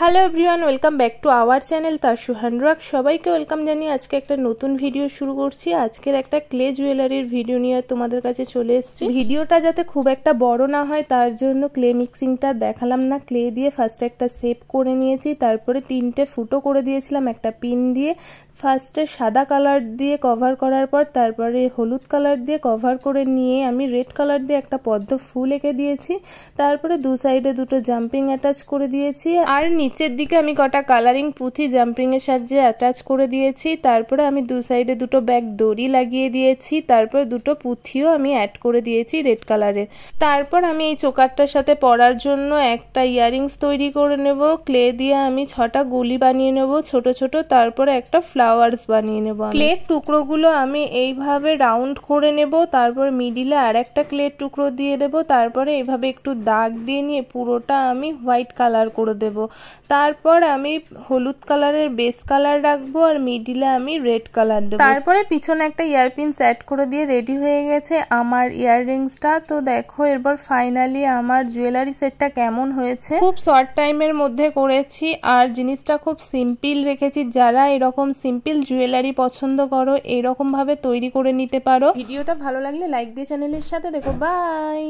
Hello everyone, welcome back to our channel Tashu handwork. সবাইকে welcome জানিয়ে আজকে একটা নতুন ভিডিও শুরু করছি। আজকের একটা ক্লে জুয়েলারির ভিডিও নিয়ে তোমাদের কাছে চলে এসেছি। ভিডিওটা যাতে খুব একটা বড় না হয় তার জন্য ক্লে মিক্সিংটা দেখালাম না। ক্লে দিয়ে ফার্স্টে একটা শেপ করে নিয়েছি, তারপরে 3টে ফুটো করে দিয়েছিলাম একটা পিন দিয়ে। ফার্স্টে সাদা কালার দিয়ে কভার করার পর তারপরে হলুদ কালার দিয়ে কভার করে নিয়ে আমি রেড কালার দিয়ে একটা পদ্ম ফুল এঁকে দিয়েছি। তারপরে দু সাইডে দুটো জাম্পিং অ্যাটাচ করে দিয়েছি, আর নিচের দিকে আমি কটা কালারিং পুঁথি জাম্পিং এর সাহায্যে অ্যাটাচ করে দিয়েছি। তারপরে আমি দু সাইডে দুটো ব্যাক দড়ি লাগিয়ে দিয়েছি, তারপরে দুটো পুঁথিও আমি অ্যাড করে দিয়েছি রেড কালারের। তারপর আমি এই চোকারটার সাথে পরার জন্য একটা ইয়াররিংস তৈরি করে নেব। ক্লে দিয়ে আমি 6টা গুলি বানিয়ে নেব ছোট ছোট, তারপরে একটা ফ্লাওয়ার্স বানিয়ে নেব। ক্লের টুকরোগুলো আমি এইভাবে রাউন্ড করে নেব, তারপর মিডিলে আর একটা ক্লের টুকরো দিয়ে দেব, তারপরে এইভাবে একটু দাগ দিয়ে নিয়ে পুরোটা আমি হোয়াইট কালার করে দেব। তারপর আমি হলুদ কালারের বেস কালার রাখবো আর মিডিলে আমি রেড কালার দেবো। তারপরে পিছনে একটা ইয়ারপিন সেট করে দিয়ে রেডি হয়ে গেছে আমার ইয়াররিংসটা। তো দেখো এরপর ফাইনালি আমার জুয়েলারি সেটটা কেমন হয়েছে। খুব শর্ট টাইমের মধ্যে করেছি আর জিনিসটা খুব সিম্পল রেখেছি। যারা এরকম সিম্পল জুয়েলারি পছন্দ করো এরকম ভাবে তৈরি করে নিতে পারো। ভিডিওটা ভালো লাগলে লাইক দিয়ে চ্যানেলের সাথে দেখো। বাই।